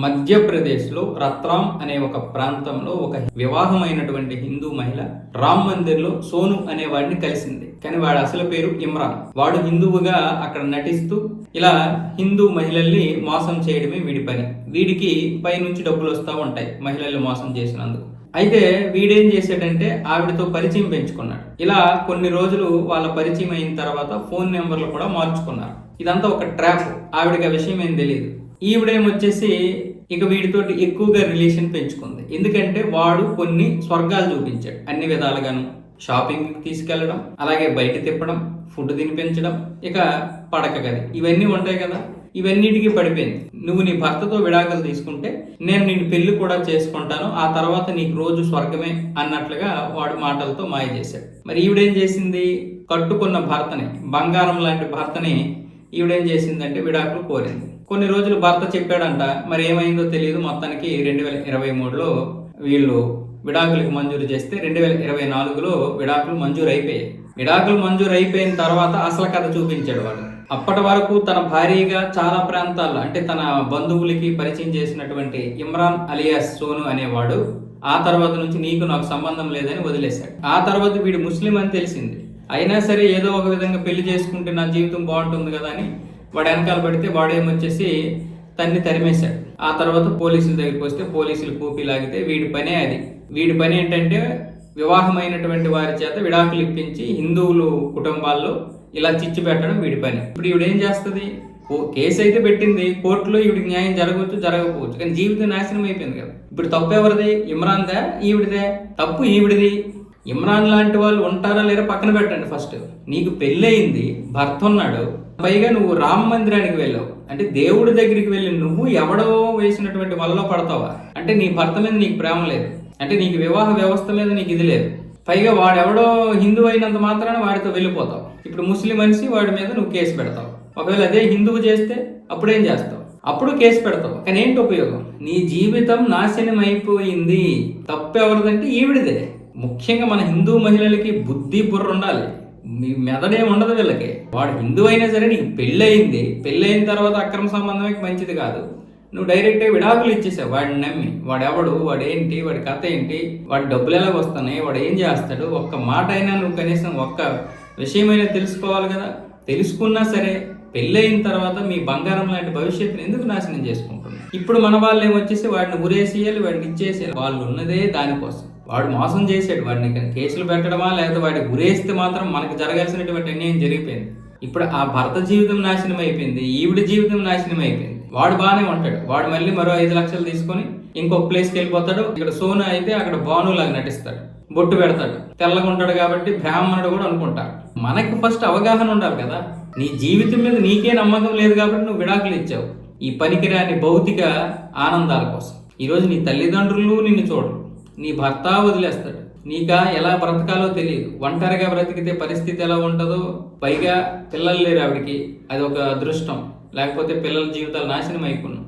మధ్యప్రదేశ్లో రత్రాం అనే ఒక ప్రాంతంలో ఒక వివాహమైనటువంటి హిందూ మహిళ రామ్ మందిర్లో సోను అనే వాడిని కలిసింది. కానీ వాడి అసలు పేరు ఇమ్రాన్. వాడు హిందువుగా అక్కడ నటిస్తూ ఇలా హిందూ మహిళల్ని మోసం చేయడమే వీడి పని. వీడికి పైనుంచి డబ్బులు వస్తూ ఉంటాయి మహిళల్ని మోసం చేసినందుకు. అయితే వీడేం చేశాడంటే ఆవిడతో పరిచయం పెంచుకున్నాడు. ఇలా కొన్ని రోజులు వాళ్ళ పరిచయం అయిన తర్వాత ఫోన్ నెంబర్లు కూడా మార్చుకున్నారు. ఇదంతా ఒక ట్రాప్. ఆవిడకి ఆ విషయం ఏం తెలియదు. ఈవిడేమొచ్చేసి ఇక వీడితోటి ఎక్కువగా రిలేషన్ పెంచుకుంది. ఎందుకంటే వాడు కొన్ని స్వర్గాలు చూపించాడు అన్ని విధాలుగాను. షాపింగ్ తీసుకెళ్లడం, అలాగే బయట తిప్పడం, ఫుడ్ తినిపించడం, ఇక పడక గది, ఇవన్నీ ఉంటాయి కదా. ఇవన్నిటికీ పడిపోయింది. నువ్వు నీ భర్తతో విడాకులు తీసుకుంటే నేను నిన్ను పెళ్లి కూడా చేసుకుంటాను, ఆ తర్వాత నీకు రోజు స్వర్గమే అన్నట్లుగా వాడు మాటలతో మాయ చేశాడు. మరి ఈవిడేం చేసింది? కట్టుకున్న భర్తని, బంగారం లాంటి భర్తని ఈవిడేం చేసిందంటే విడాకులు కోరింది. కొన్ని రోజులు భర్త చెప్పాడంట, మరి ఏమైందో తెలియదు. మొత్తానికి 2023లో వీళ్ళు విడాకులకు మంజూరు చేస్తే 2024లో విడాకులు మంజూరు అయిపోయాయి. విడాకులు మంజూరు అయిపోయిన తర్వాత అసలు కథ చూపించాడు వాడు. అప్పటి వరకు తన భార్యగా చాలా ప్రాంతాల్లో అంటే తన బంధువులకి పరిచయం చేసినటువంటి ఇమ్రాన్ అలియాస్ సోను అనేవాడు ఆ తర్వాత నుంచి నీకు నాకు సంబంధం లేదని వదిలేశాడు. ఆ తర్వాత వీడు ముస్లిం అని తెలిసింది. అయినా సరే ఏదో ఒక విధంగా పెళ్లి చేసుకుంటే నా జీవితం బాగుంటుంది కదా అని వాడు వెనకాల పడితే వాడేమొచ్చేసి తన్ని తరిమేశాడు. ఆ తర్వాత పోలీసుల దగ్గరికి వస్తే పోలీసులు కూపి లాగితే వీడి పనే అది. వీడి పని ఏంటంటే వివాహమైనటువంటి వారి చేత విడాకులు ఇప్పించి హిందువులు కుటుంబాల్లో ఇలా చిచ్చు పెట్టడం వీడి పని. ఇప్పుడు ఈవిడేం చేస్తుంది? కేసు అయితే పెట్టింది, కోర్టులో ఈవిడికి న్యాయం జరగవచ్చు జరగకపోవచ్చు, కానీ జీవితం నాశనం అయిపోయింది కదా. ఇప్పుడు తప్పు ఎవరిది? ఇమ్రాన్దా ఈవిడిదే? తప్పు ఈవిడిది. ఇమ్రాన్ లాంటి వాళ్ళు ఉంటారా లేరా పక్కన పెట్టండి. ఫస్ట్ నీకు పెళ్ళయింది, భర్త ఉన్నాడు, పైగా నువ్వు రామ మందిరానికి వెళ్ళావు. అంటే దేవుడి దగ్గరికి వెళ్ళి నువ్వు ఎవడో వేసినటువంటి వలలో పడతావా? అంటే నీ భర్త మీద నీకు ప్రేమ లేదు, అంటే నీకు వివాహ వ్యవస్థ మీద నీకు ఇది లేదు. పైగా వాడెవడో హిందూ అయినంత మాత్రాన వాడితో వెళ్ళిపోతావు. ఇప్పుడు ముస్లిం మనిషి వాడి మీద నువ్వు కేసు పెడతావు. ఒకవేళ అదే హిందువు చేస్తే అప్పుడేం చేస్తావు? అప్పుడు కేసు పెడతావు. కానీ ఏంటి ఉపయోగం? నీ జీవితం నాశనం అయిపోయింది. తప్పు ఎవరిదంటే ఈవిడిదే. ముఖ్యంగా మన హిందూ మహిళలకి బుద్ధి బుర్ర ఉండాలి. మీ మెదడేం ఉండదు వీళ్ళకి. వాడు హిందూ అయినా సరే నీకు పెళ్ళయింది, పెళ్ళయిన తర్వాత అక్రమ సంబంధమే మంచిది కాదు. నువ్వు డైరెక్ట్గా విడాకులు ఇచ్చేసావు వాడిని నమ్మి. వాడెవడు, వాడేంటి, వాడి కథ ఏంటి, వాడి డబ్బులు ఎలా వస్తున్నాయి, వాడు ఏం చేస్తాడు, ఒక్క మాట అయినా నువ్వు కనీసం ఒక్క విషయమైనా తెలుసుకోవాలి కదా. తెలుసుకున్నా సరే పెళ్ళయిన తర్వాత మీ బంగారం లాంటి భవిష్యత్తుని ఎందుకు నాశనం చేసుకుంటున్నావు? ఇప్పుడు మన వాళ్ళు ఏమొచ్చేసి వాడిని ఉరేసేయాలి, వాడిని ఇచ్చేసేయాలి. వాళ్ళు ఉన్నదే దానికోసం. వాడు మోసం చేసాడు. వాడిని కేసులు పెట్టడమా లేదా వాడి గురేస్తే మాత్రం మనకు జరగాల్సినటువంటి అన్యాయం జరిగిపోయింది. ఇప్పుడు ఆ భర్త జీవితం నాశనం అయిపోయింది, ఈవిడ జీవితం నాశనం అయిపోయింది. వాడు బాగానే ఉంటాడు, వాడు మళ్ళీ మరో 5 లక్షలు తీసుకొని ఇంకొక ప్లేస్కి వెళ్ళిపోతాడు. ఇక్కడ సోను అయితే అక్కడ భానులాగా నటిస్తాడు, బొట్టు పెడతాడు, తెల్లగా ఉంటాడు కాబట్టి బ్రాహ్మణుడు కూడా అనుకుంటారు. మనకి ఫస్ట్ అవగాహన ఉండాలి కదా. నీ జీవితం మీద నీకే నమ్మకం లేదు కాబట్టి నువ్వు విడాకులు ఇచ్చావు ఈ పనికిరాని భౌతిక ఆనందాల కోసం. ఈరోజు నీ తల్లిదండ్రులు నిన్ను చూడరు, నీ భర్త వదిలేస్తాడు, నీకా ఎలా బ్రతకాలో తెలియదు. ఒంటరిగా బ్రతికితే పరిస్థితి ఎలా ఉంటుందో, పైగా పిల్లలు లేరు ఆవిడికి, అది ఒక అదృష్టం. లేకపోతే పిల్లల జీవితాలు నాశనం అయిపోయినాయి.